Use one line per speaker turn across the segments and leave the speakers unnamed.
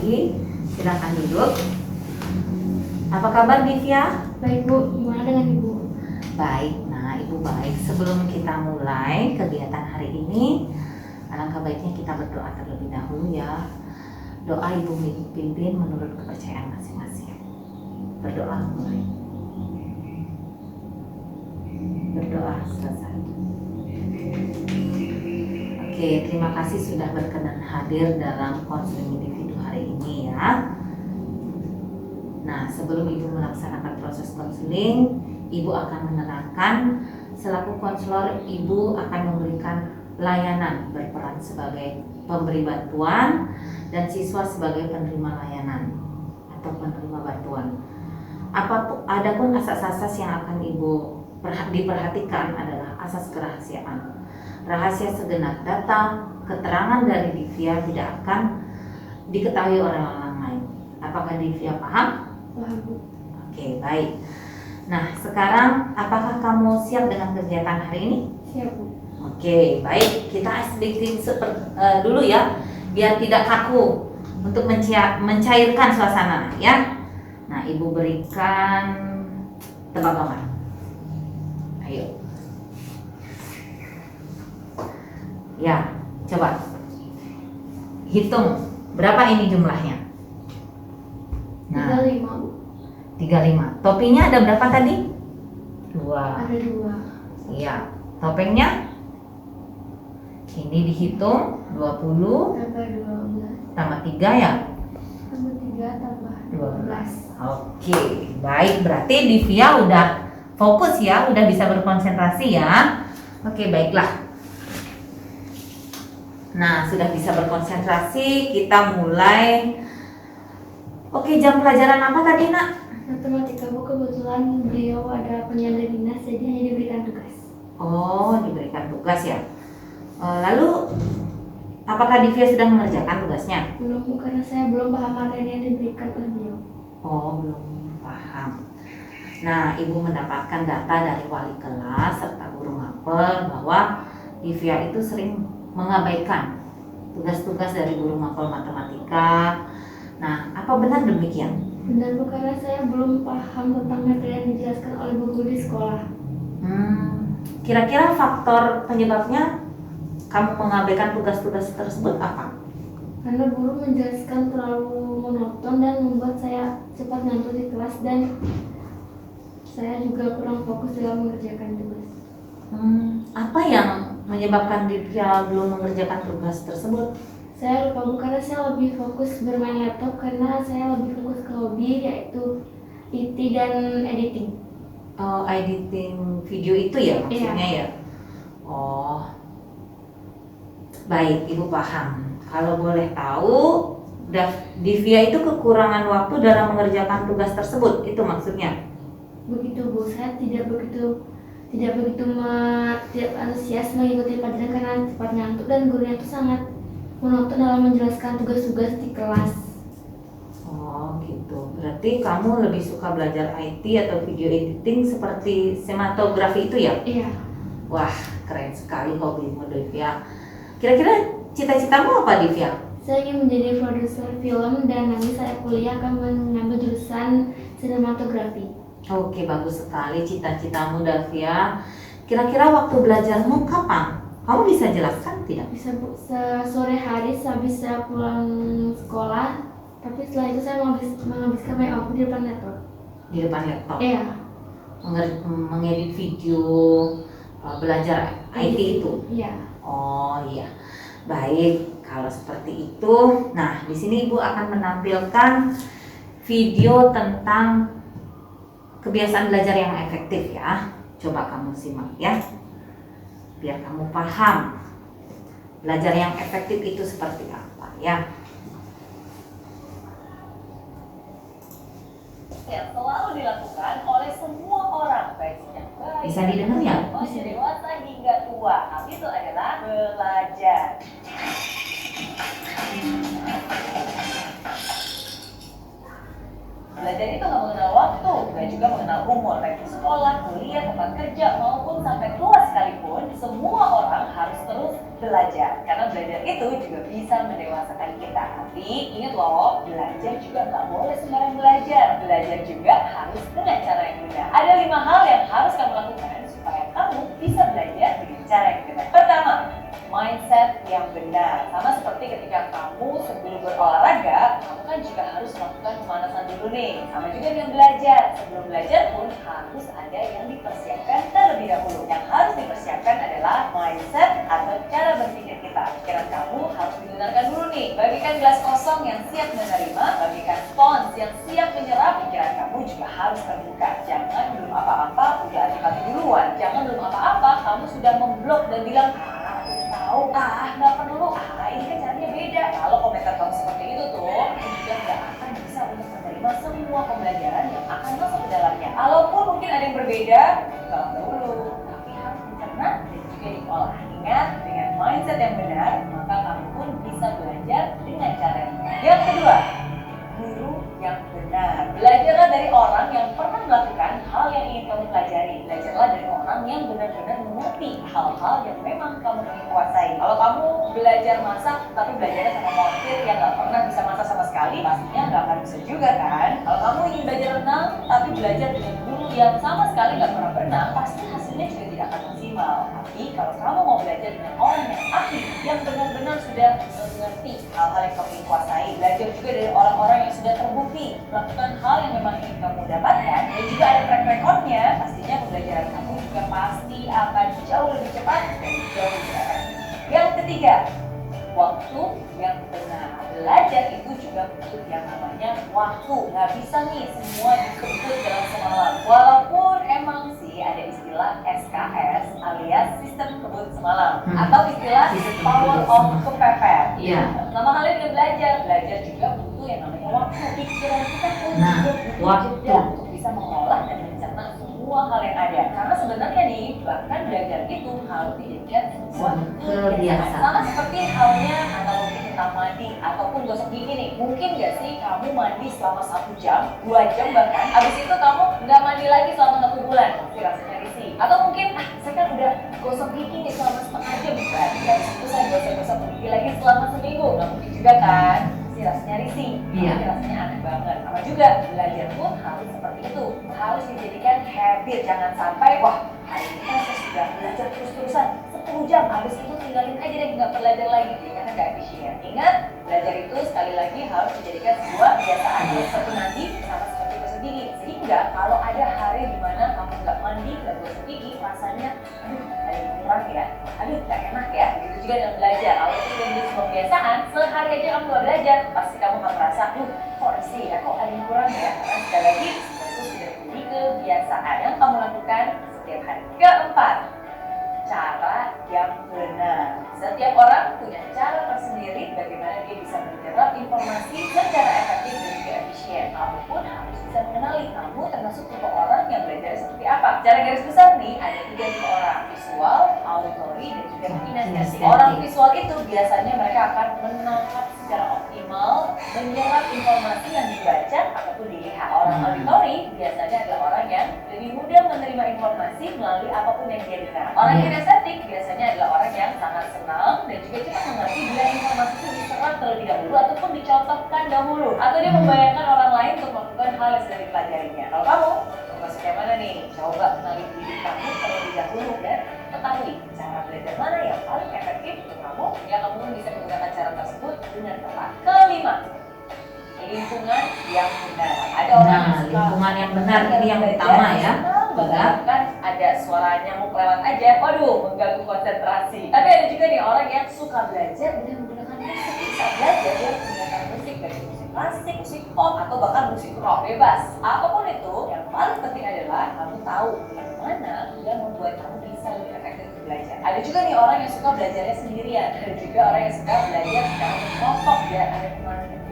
pagi. Silakan duduk. Apa kabar Divya?
Baik Bu, gimana dengan Ibu?
Baik, nah Ibu baik. Sebelum kita mulai kegiatan hari ini, alangkah baiknya kita berdoa terlebih dahulu ya. Doa Ibu pimpin menurut kepercayaan masing-masing. Berdoa mulai. Berdoa selesai. Oke, terima kasih sudah berkenan hadir dalam konseling individu hari ini ya. Nah, sebelum Ibu melaksanakan proses konseling, Ibu akan menerangkan selaku konselor Ibu akan memberikan layanan berperan sebagai pemberi bantuan dan siswa sebagai penerima layanan atau penerima bantuan. Adapun asas-asas yang akan Ibu diperhatikan adalah asas kerahasiaan. Rahasia segenap data, keterangan dari Divya tidak akan diketahui oleh orang lain. Apakah Divya paham?
Paham Bu.
Oke, baik. Nah, sekarang apakah kamu siap dengan kegiatan hari ini?
Siap Bu.
Oke, baik. Kita sedikit dulu ya, biar tidak kaku untuk mencairkan suasana ya. Nah, Ibu berikan tebak gambar. Ayo. Ya, coba hitung berapa ini jumlahnya. Nah,
35 Bu.
35. Topinya ada berapa tadi? 2.
Ada 2.
Iya. Topengnya ini dihitung 20
Tambah 12.
tambah 3 ya?
Tambah 3 tambah 12.
Oke, baik. Berarti Divya udah fokus ya, udah bisa berkonsentrasi ya. Oke, baiklah. Nah, sudah bisa berkonsentrasi, kita mulai. Oke, jam pelajaran apa tadi, Nak?
Matematika Bu, kebetulan beliau ada penyandang dinas jadi hanya diberikan tugas.
Oh, diberikan tugas ya. Lalu, apakah Divya sudah mengerjakan tugasnya?
Belum Bu, karena saya belum paham materi yang diberikan oleh beliau.
Oh, belum paham. Nah, Ibu mendapatkan data dari wali kelas serta guru mapel bahwa Divya itu sering mengabaikan tugas-tugas dari guru mapel matematika. Nah, apa benar demikian?
Benar Bu, karena saya belum paham tentang materi yang dijelaskan oleh Bu guru di sekolah.
Kira-kira faktor penyebabnya kamu mengabaikan tugas-tugas tersebut apa?
Karena guru menjelaskan terlalu monoton dan membuat saya cepat ngantuk di kelas dan saya juga kurang fokus dalam mengerjakan tugas.
Apa yang menyebabkan Divya belum mengerjakan tugas tersebut?
Saya lupa Bu, karena saya lebih fokus bermain laptop karena saya lebih fokus ke hobi yaitu IT dan editing.
Oh, editing video itu ya maksudnya ya? Oh, baik, Ibu paham. Kalau boleh tahu, Divya itu kekurangan waktu dalam mengerjakan tugas tersebut, itu maksudnya?
Begitu Bu, saya tidak begitu antusias mengikuti pelajaran karena cepat ngantuk dan gurunya itu sangat monoton dalam menjelaskan tugas-tugas di kelas.
Oh gitu, berarti kamu lebih suka belajar IT atau video editing seperti sinematografi itu ya?
Iya.
Wah, keren sekali hobimu Divya. Kira-kira cita-citamu apa Divya?
Saya ingin menjadi produser film dan nanti saya kuliah akan mengambil jurusan sinematografi.
Oke, bagus sekali cita-citamu Divya. Kira-kira waktu belajarmu kapan? Kamu bisa jelaskan tidak?
Bisa Bu, sore hari sehabis saya pulang sekolah, tapi setelah itu saya menghabiskan banyak waktu di depan laptop.
Di depan laptop?
Iya.
Mengedit video, belajar IT itu?
Iya.
Oh iya, baik. Kalau seperti itu, nah di sini Ibu akan menampilkan video tentang kebiasaan belajar yang efektif ya. Coba kamu simak ya, biar kamu paham belajar yang efektif itu seperti apa ya.
Yang selalu dilakukan oleh semua orang, baik sejak bayi,
Bisa didengar ya?
remaja, dewasa hingga tua. Itu adalah belajar. Belajar itu nggak mengenal waktu, nggak juga mengenal umur, baik di sekolah, kuliah, tempat kerja, maupun sampai keluar sekalipun, semua orang harus terus belajar. Karena belajar itu juga bisa mendewasakan kita. Tapi ingat loh, belajar juga nggak boleh sembarang belajar. Belajar juga harus dengan cara yang benar. Ada 5 hal yang harus kamu lakukan supaya kamu bisa belajar dengan cara yang benar. Pertama, mindset yang benar. Sama seperti ketika kamu sebelum berolahraga, kamu kan juga harus melakukan pemanasan dulu nih. Sama juga dengan belajar. Sebelum belajar pun harus ada yang dipersiapkan terlebih dahulu. Yang harus dipersiapkan adalah mindset atau cara berpikir kita. Pikiran kamu harus dibenarkan dulu nih. Bagikan gelas kosong yang siap menerima, bagikan spons yang siap menyerap. Pikiran kamu juga harus terbuka. Jangan belum apa-apa udah hati-hati duluan. Jangan belum apa-apa kamu sudah memblok dan bilang, tahu, nggak perlu, ini kan caranya beda. Kalau komentar kamu seperti itu tuh, kamu juga nggak akan bisa untuk menerima semua pembelajaran yang akan masuk ke dalamnya. Kalaupun mungkin ada yang berbeda, nggak dulu, tapi harus dicerna dan juga diolah. Ingat, dengan mindset yang benar, maka kamu pun bisa belajar dengan cara yang benar. Yang kedua, guru yang benar. Belajarlah dari orang yang pernah melakukan hal yang ingin kamu pelajari. Belajarlah dari orang yang benar-benar mengerti hal-hal yang memang kamu ingin kuasai. Kalau kamu belajar masak, tapi belajarnya sama montir yang nggak pernah bisa masak sama sekali, pastinya nggak akan bisa juga kan? Kalau kamu ingin belajar renang, tapi belajar dengan guru yang sama sekali nggak pernah berenang, pasti hasilnya juga tidak akan maksimal. Tapi kalau kamu mau belajar dengan orang yang ahli, yang benar-benar sudah mengerti hal-hal yang kamu ingin kuasai, belajar juga dari orang-orang yang sudah terbukti melakukan hal yang memang ingin kamu dapatkan, dan juga ada track recordnya, pastinya pembelajaran kamu juga pasti akan jauh lebih cepat dan jauh lebih efektif. Yang ketiga, waktu yang benar. Belajar itu juga butuh yang namanya waktu. Nggak bisa nih semua dikebut dalam semalam. Walaupun emang sih ada istilah SKS alias sistem kebut semalam, atau istilah power of kepepet. Sama halnya dengan belajar juga butuh yang namanya waktu. Pikiran kita pun juga butuh jeda untuk bisa mengolah dan mencerna semua hal yang ada. Karena sebenarnya nih, bahkan belajar itu harus dijadikan sebuah kebiasaan. Sama seperti halnya analogi tentang mandi ataupun gosok gigi nih. Mungkin nggak sih kamu mandi selama 1 jam, 2 jam bahkan, habis itu kamu nggak mandi lagi selama 1 bulan, pasti rasanya risih. Atau mungkin, saya kan udah gosok gigi nih selama setengah jam, berarti habis itu saya gosok gigi lagi selama seminggu, nggak mungkin juga kan? Rasanya risih, rasanya aneh banget. Sama juga belajar pun harus seperti itu, harus dijadikan habit. Jangan sampai hari ini kan saya sudah belajar terus-terusan 10 jam, habis itu tinggalin aja deh, nggak belajar lagi, karena nggak efisien. Ingat, belajar itu sekali lagi harus dijadikan sebuah kebiasaan. Seperti mandi sama seperti gosok gigi. Sehingga kalau ada hari di mana kamu nggak mandi, nggak gosok gigi, rasanya ada yang kurang ya, nggak enak ya. Begitu juga dengan belajar. Kalau itu menjadi sebuah kebiasaan, sehari aja kamu nggak belajar, pasti kamu akan merasa, kok risih ya, kok ada yang kurang ya. Karena sekali lagi, itu sudah menjadi kebiasaan yang kamu lakukan setiap hari. Keempat, cara yang benar. Setiap orang punya cara tersendiri bagaimana dia bisa menyerap informasi secara efektif dan juga efisien. Kamu pun harus bisa mengenali kamu termasuk tipe orang yang belajar seperti apa. Secara garis besar nih, ada 3 tipe orang: visual, auditory, dan juga kinestetik. Orang visual itu biasanya mereka akan menangkap secara optimal, menyerap informasi yang dibaca ataupun dilihat. Orang auditory biasanya adalah orang yang lebih mudah menerima informasi melalui apapun yang dia dengar. Orang kinestetik biasanya adalah orang yang sangat senang dan juga cepat mengerti bila informasi itu diserap terlebih dahulu ataupun dicontohkan dahulu, atau dia membayangkan orang lain untuk melakukan hal yang sudah dipelajarinya. Kalau kamu masuk yang mana nih? Coba kenali diri kamu terlebih dahulu dan ketahui cara belajar mana yang paling efektif untuk kamu, ya kamu bisa menggunakan cara tersebut dengan tepat. Kelima, lingkungan yang benar. Ada orang yang suka
lingkungan yang benar ini yang utama ya.
Kan ada suara nyamuk lewat aja, waduh, mengganggu konsentrasi. Tapi ada juga nih orang yang suka belajar dengan menggunakan musik. Bisa belajar dia menggunakan musik, dari musik klasik, musik pop, atau bahkan musik rock, bebas. Apapun itu, yang paling penting adalah kamu tahu yang mana yang membuat kamu bisa lebih efektif belajar. Ada juga nih orang yang suka belajarnya sendirian. Ada juga orang yang suka belajar secara berkelompok, ya ada teman yang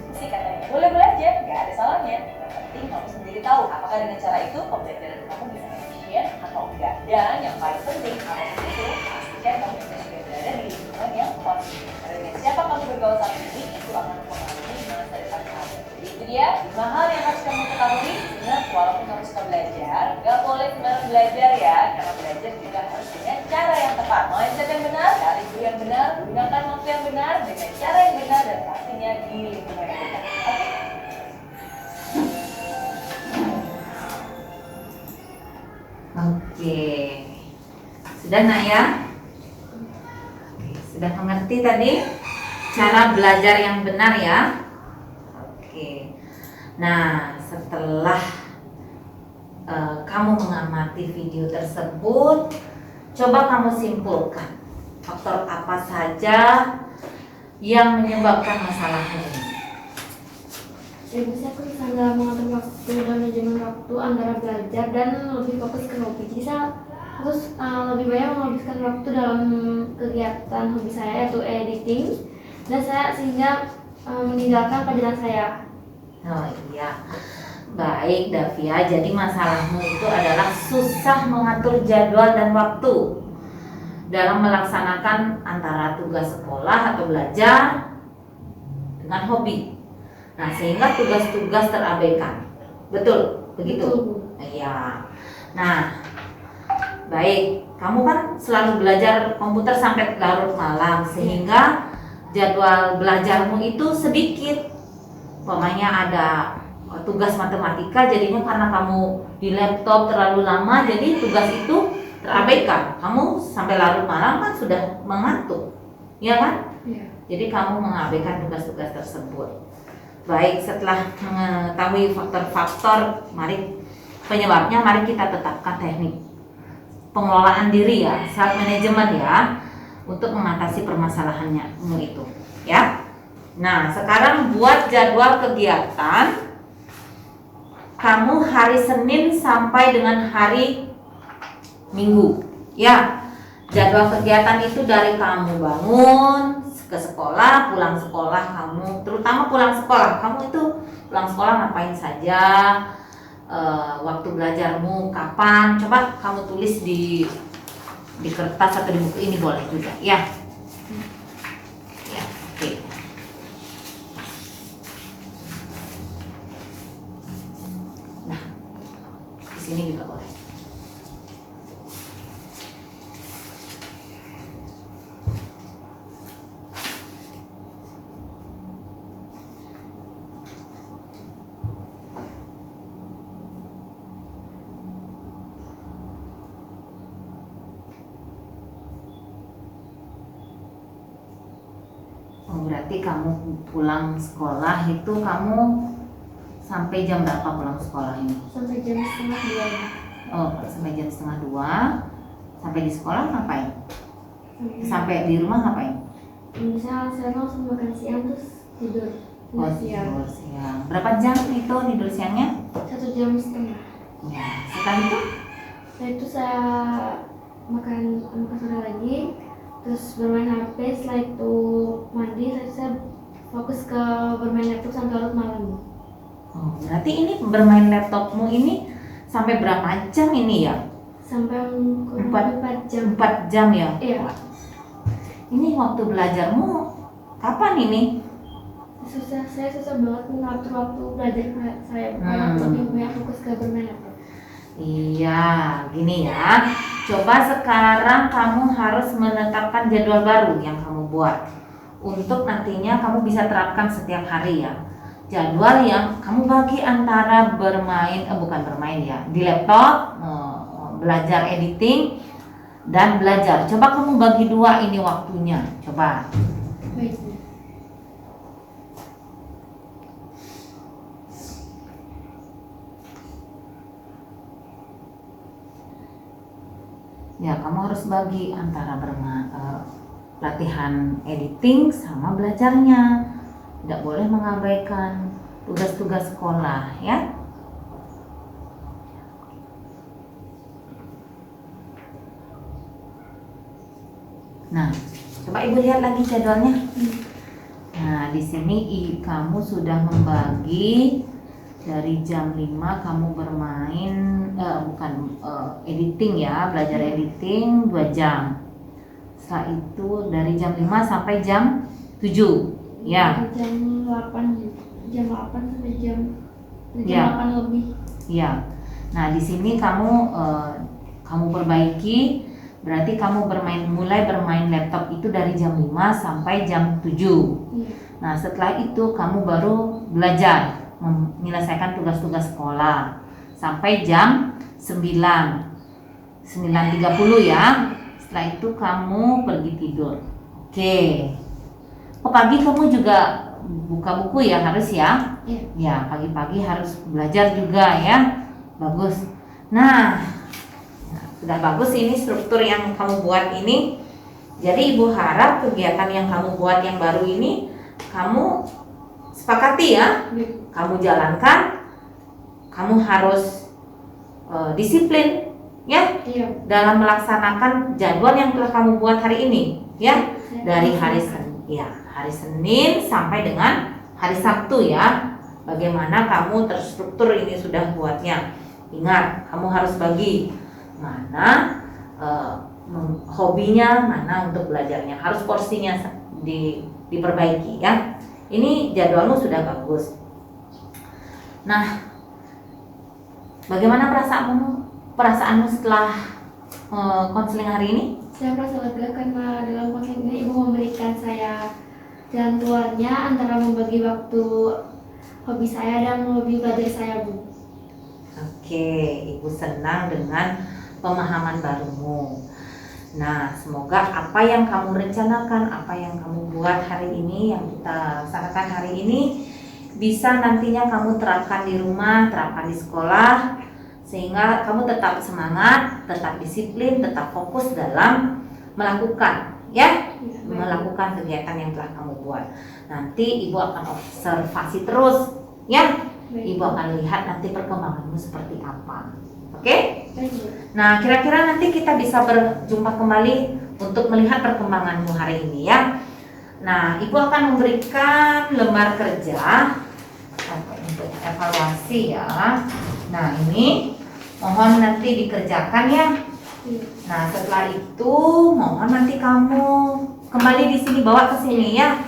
musik katanya. Boleh belajar, nggak ada salahnya. Yang penting kamu sendiri tahu apakah dengan cara itu pembelajaran kamu bisa efisien atau enggak. Dan yang paling penting, apapun itu, pastikan kamu sudah berada di lingkungan yang positif. Karena dengan siapa kamu bergaul saat ini, itu akan mempengaruhi masa depan kamu. Jadi dia 5 hal yang harus kamu ketahui. Ingat, walaupun kamu suka belajar, gak boleh sembarang belajar ya. Karena belajar juga harus dengan cara yang tepat. Mindset yang benar, cari guru yang benar, gunakan waktu yang benar, dengan cara yang benar, dan pastinya di lingkungan yang benar. Oke?
Oke. Sudah nak ya? Oke, sudah mengerti tadi cara belajar yang benar ya? Oke. Nah, setelah kamu mengamati video tersebut, coba kamu simpulkan faktor apa saja yang menyebabkan masalah ini.
Ya, bisa aku bisa nggak mengatur waktu dan manajemen waktu antara belajar dan lebih fokus ke hobi. Jadi saya harus lebih banyak menghabiskan waktu dalam kegiatan hobi saya yaitu editing, dan saya sehingga meninggalkan pelajaran saya.
Oh iya, baik Davia. Jadi masalahmu itu adalah susah mengatur jadwal dan waktu dalam melaksanakan antara tugas sekolah atau belajar dengan hobi. Nah, sehingga tugas-tugas terabaikan. Betul, begitu?
Betul, Bu.
Iya. Nah, baik. Kamu kan selalu belajar komputer sampai larut malam, sehingga jadwal belajarmu itu sedikit. Umpamanya ada tugas matematika, jadinya karena kamu di laptop terlalu lama, jadi tugas itu terabaikan. Kamu sampai larut malam kan sudah mengantuk, ya kan?
Iya.
Jadi kamu mengabaikan tugas-tugas tersebut. Baik, setelah mengetahui faktor-faktor penyebabnya, mari kita tetapkan teknik pengelolaan diri ya, self management ya, untuk mengatasi permasalahannya itu, ya. Nah, sekarang buat jadwal kegiatan kamu hari Senin sampai dengan hari Minggu, ya. Jadwal kegiatan itu dari kamu bangun ke sekolah, pulang sekolah kamu, terutama pulang sekolah, kamu itu pulang sekolah ngapain saja, waktu belajarmu kapan, coba kamu tulis di kertas atau di buku ini boleh juga, ya. Ya, oke. Nah, di sini juga boleh. Berarti kamu pulang sekolah itu kamu sampai jam berapa pulang sekolah ini?
Sampai jam 1:30.
Oh, sampai jam 1:30. Sampai di sekolah ngapain? Sampai di rumah ngapain?
Misal saya langsung makan siang terus tidur.
Oh, tidur siang. Berapa jam itu tidur siangnya?
1,5 jam.
Ya, setelah itu?
Setelah itu saya makan sore lagi, terus bermain HP. Setelah itu mandi, saya fokus ke bermain laptop sampai larut malam.
Oh, berarti ini bermain laptopmu ini sampai berapa jam ini ya?
Sampai kurang lebih 4 jam.
4 jam ya?
Iya.
Ini waktu belajarmu kapan ini?
Saya susah banget mengatur waktu belajar saya, karena lebih banyak fokus ke bermain laptop.
Iya, gini ya. Coba sekarang kamu harus menetapkan jadwal baru yang kamu buat. Untuk nantinya kamu bisa terapkan setiap hari ya. Jadwal yang kamu bagi antara bukan bermain ya, di laptop, belajar editing dan belajar. Coba kamu bagi 2 ini waktunya. Coba.
Baik.
Ya, kamu harus bagi antara latihan editing sama belajarnya. Tidak boleh mengabaikan tugas-tugas sekolah ya. Nah, coba Ibu lihat lagi jadwalnya. Nah, di sini kamu sudah membagi dari jam 5 kamu bermain editing ya, belajar editing 2 jam. Setelah itu dari jam 5 sampai jam 7 ya.
Jam 8. jam 8 sampai jam
Ya.
8 lebih.
Iya. Nah, di sini kamu perbaiki, berarti kamu mulai bermain laptop itu dari jam 5 sampai jam 7.
Iya.
Nah, setelah itu kamu baru belajar menyelesaikan tugas-tugas sekolah sampai jam 9:30 ya. Setelah itu kamu pergi tidur. Oke. Pagi kamu juga buka buku ya, harus ya.
Iya.
Ya, pagi-pagi harus belajar juga ya. Bagus. Nah, sudah bagus ini struktur yang kamu buat ini. Jadi Ibu harap kegiatan yang kamu buat yang baru ini kamu sepakati ya.
Iya.
Kamu jalankan. Kamu harus disiplin ya
Iya.
dalam melaksanakan jadwal yang telah kamu buat hari ini ya. Dari hari Senin sampai dengan hari Sabtu ya. Bagaimana kamu terstruktur ini sudah buatnya. Ingat, kamu harus bagi mana hobinya, mana untuk belajarnya. Harus porsinya diperbaiki ya. Ini jadwalmu sudah bagus. Nah, bagaimana perasaanmu setelah konseling hari ini?
Saya merasa lega karena dalam konseling ini Ibu memberikan saya jalan keluarnya antara membagi waktu hobi saya dan hobi belajar saya, Bu.
Oke, Ibu senang dengan pemahaman barumu. Nah, semoga apa yang kamu rencanakan, apa yang kamu buat hari ini, yang kita laksanakan hari ini, bisa nantinya kamu terapkan di rumah, terapkan di sekolah, sehingga kamu tetap semangat, tetap disiplin, tetap fokus dalam melakukan, ya, melakukan kegiatan yang telah kamu buat. Nanti Ibu akan observasi terus, ya. Ibu akan lihat nanti perkembanganmu seperti apa. Oke? Nah, kira-kira nanti kita bisa berjumpa kembali untuk melihat perkembanganmu hari ini ya. Nah, Ibu akan memberikan lembar kerja untuk evaluasi ya. Nah, ini mohon nanti dikerjakan ya. Nah, setelah itu mohon nanti kamu kembali di sini, bawa ke sini ya.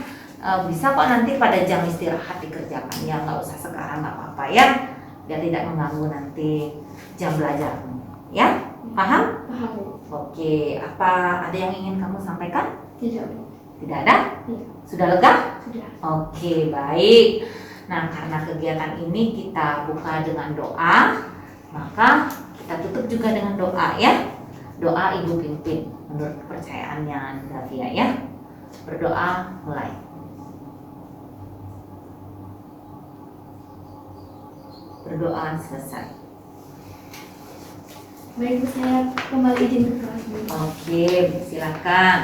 Bisa kok nanti pada jam istirahat dikerjakan ya, nggak usah sekarang, nggak apa-apa ya, biar tidak mengganggu nanti jam belajarmu ya. Paham?
Paham, Bu.
Oke, apa ada yang ingin kamu sampaikan?
Tidak, Bu.
Tidak ada?
Iya.
Sudah lega?
Sudah.
Oke, baik. Nah, karena kegiatan ini kita buka dengan doa, maka kita tutup juga dengan doa ya. Doa Ibu pimpin menurut kepercayaannya Davia ya. Berdoa mulai. Berdoa selesai.
Baik, Bu, saya kembali izin ke kelas, Bu.
Oke, silakan.